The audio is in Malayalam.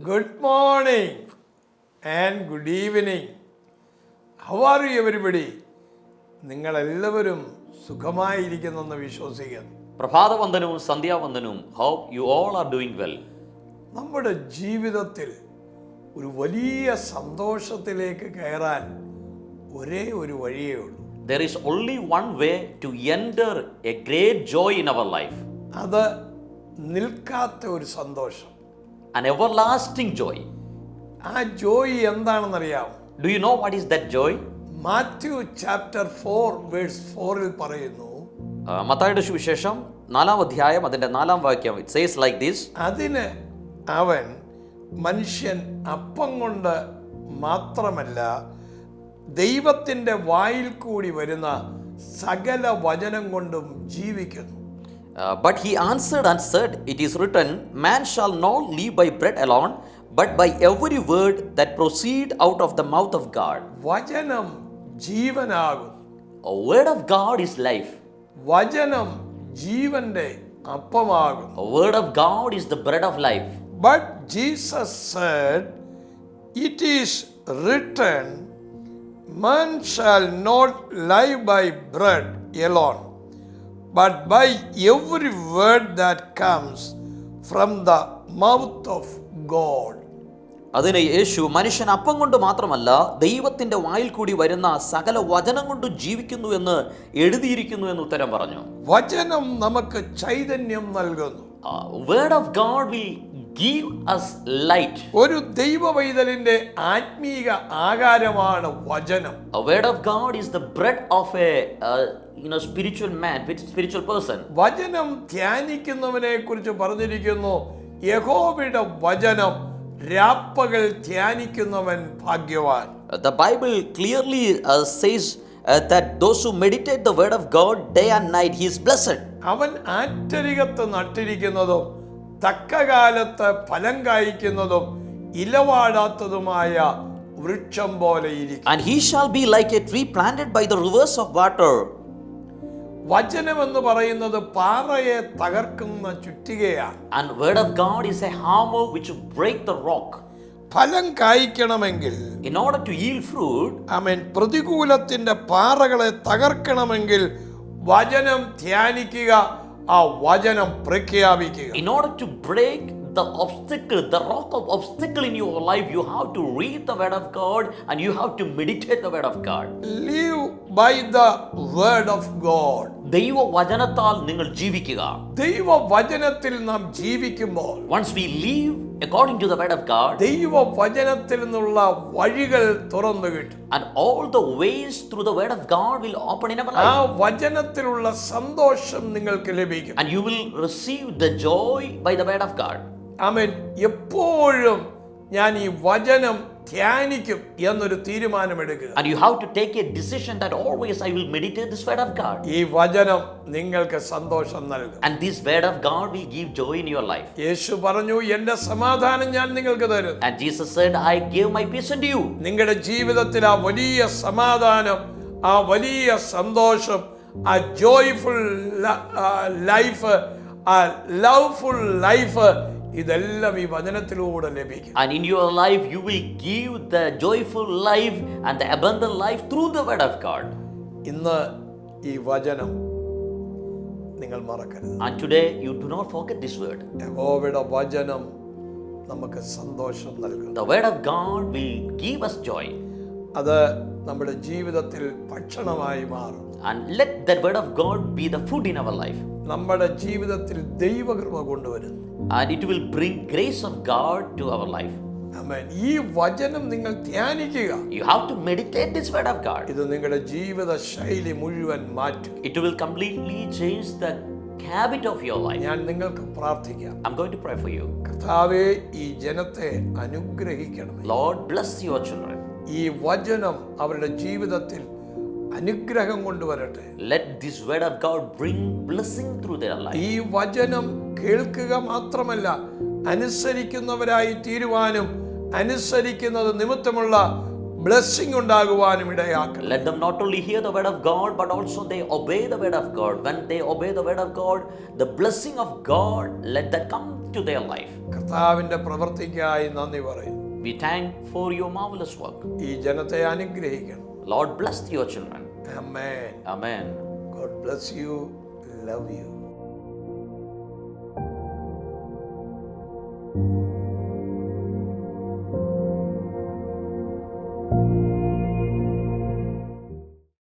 Good morning and good evening. How are you everybody? നിങ്ങളെല്ലാവരും സുഖമായിരിക്കുന്നെന്ന് വിശ്വസിക്കുന്നു. പ്രഭാതവന്ദനവും സന്ധ്യാവന്ദനവും. Hope you all are doing well. നമ്മുടെ ജീവിതത്തിൽ ഒരു വലിയ സന്തോഷത്തിലേക്ക് കയറാൻ ഒരേ ഒരു വഴിയേ ഉള്ളൂ. There is only one way to enter a great joy in our life. അത് നിൽക്കാത്ത ഒരു സന്തോഷം. An everlasting joy. ആ ജോയ് എന്താണെന്നറിയാമോ? Do you know what is that joy? Matthew chapter 4 verse 4 പറയുന്നു, മത്തായിയുടെ സുവിശേഷം 4-ാം അധ്യായം അതിന്റെ 4-ാം വാക്യം. It says like this. അതിന് അവൻ മനുഷ്യൻ അപ്പം കൊണ്ട് മാത്രമല്ല ദൈവത്തിൻ്റെ വായിൽ കൂടി വരുന്ന സകല വചനം കൊണ്ടും ജീവിക്കുന്നു. But he answered and said, it is written, man shall not live by bread alone, but by every word that proceed out of the mouth of God. വചനം ജീവനാകും. A word of God is life. വചനം ജീവന്റെ അപ്പമാകും. A word of God is the bread of life. But Jesus said, it is written, man shall not live by bread alone, but by every word that comes from the mouth of God. അതിന് യേശു മനുഷ്യൻ അപ്പം കൊണ്ട് മാത്രമല്ല ദൈവത്തിന്റെ വായിൽ കൂടി വരുന്ന സകല വചനം കൊണ്ട് ജീവിക്കുന്നു എന്ന് എഴുതിയിരിക്കുന്നു എന്ന് ഉത്തരം പറഞ്ഞു. വചനം നമുക്ക് ചൈതന്യം നൽകുന്നു. Word of God will give us light. ഒരു ദൈവ പൈതലിന്റെ ആത്മീക ആഹാരമാണ് വചനം. A word of God is the bread of a spiritual man, spiritual person. വചനം ധ്യാനിക്കുന്നവനെ കുറിച്ച് പറഞ്ഞിരിക്കുന്നു, യഹോവയുടെ വചനം രാപ്പകൽ ധ്യാനിക്കുന്നവൻ ഭാഗ്യവാൻ. The Bible clearly says that those who meditate the word of God day and night, he is blessed. അവൻ ആറ്റരികത്ത് നട്ടിരിക്കുന്നതും തക്കകാലത്ത് ഫലം കായ്ക്കുന്നതും ഇലവാടാത്തതുമായ വൃക്ഷം പോലെ ഇരിക്കും. And he shall be like a tree planted by the rivers of water. വചനം എന്ന് പറയുന്നത് പാറയെ തകർക്കുന്ന ചുറ്റികയാണ്. And word of God is a hammer which will break the rock. ഫലം കായ്ക്കണമെങ്കിൽ, In order to yield fruit, ആമേൻ, പ്രതികൂലത്തിന്റെ പാറകളെ തകർക്കണമെങ്കിൽ വചനം ധ്യാനിക്കുക, ആ വചനം പ്രഖ്യാപിക്കുക. in order to break the obstacle, the rock of obstacle in your life, you have to read the word of God and you have to meditate the word of God. Live by the word of God. ദൈവ വചനത്താൽ നിങ്ങൾ ജീവിക്കുക. ദൈവ വചനത്തിൽ നാം ജീവിക്കുമ്പോൾ Once we live according to the word of God, ദൈവ വചനത്തിൽ നിന്നുള്ള വഴികൾ തുറന്നു കിട്ടും. and all the ways through the word of God will open in our ആ life. വചനത്തിലുള്ള സന്തോഷം നിങ്ങൾക്ക് ലഭിക്കും. And you will receive the joy by the word of God. ആമേൻ. എപ്പോഴും ഞാൻ ഈ വചനം ധ്യാനിക്കും എന്നൊരു തീരുമാനമെടുക്കുക. And you have to take a decision that always I will meditate this word of God. ഈ വചനം നിങ്ങൾക്ക് സന്തോഷം നൽകും. And this word of God will give joy in your life. യേശു പറഞ്ഞു, എന്റെ സമാധാനം ഞാൻ നിങ്ങൾക്ക് തരും. And Jesus said, I give my peace unto you. നിങ്ങളുടെ ജീവിതത്തിൽ ആ വലിയ സമാധാനം, ആ വലിയ സന്തോഷം, ആ ജോയ്ഫുൾ ലൈഫ്, ആ ലവ്ഫുൾ ലൈഫ്, ഇതെല്ലാം ഈ വചനത്തിലൂടെ ലഭിക്കും. And in your life you will give the joyful life and the abundant life through the word of God. ഇന്ന് ഈ വചനം നിങ്ങൾ മറക്കരുത്. And today you do not forget this word. യഹോവയുടെ വചനം നമുക്ക് സന്തോഷം നൽകും. The word of God will give us joy. അത് നമ്മുടെ ജീവിതത്തിൽ ഭക്ഷണമായി മാറും. And let that word of God be the food in our life. നമ്മുടെ ജീവിതത്തിൽ ദൈവകൃപ കൊണ്ടുവരും. And it will bring grace of God to our life. ആമേൻ. ഈ വചനം നിങ്ങൾ ധ്യാനിക്കുക. You have to meditate this word of God. ഇത് നിങ്ങളുടെ ജീവിത ശൈലി മുഴുവൻ മാറ്റും. It will completely change the habit of your life. ഞാൻ നിങ്ങൾക്ക് പ്രാർത്ഥിക്കാം. I'm going to pray for you. കർത്താവേ, ഈ ജനത്തെ അനുഗ്രഹിക്കണമേ. Lord, bless your children. ഈ വചനം അവരുടെ ജീവിതത്തിൽ അനുഗ്രഹം കൊണ്ടുവരട്ടെ. Let this word of God bring blessing through their life. ഈ വചനം കേൾക്കുക മാത്രമല്ല, അനുസരിക്കുന്നവരായി തീരുവാനും അനുസരിക്കുന്നത് നിമിത്തമുള്ള blessing ഉണ്ടാകുവാനും ഇടയാക്കണം. Let them not only hear the word of God, but also they obey the word of God. When they obey the word of God, the blessing of God, let that come to their life. കർത്താവിന്റെ പ്രവൃത്തിക്കായി നന്ദി പറയും. We thank for your marvelous work. ഈ ജനത്തെ അനുഗ്രഹിക്കണം. Lord, bless your children. Amen. Amen. God bless you. Love you.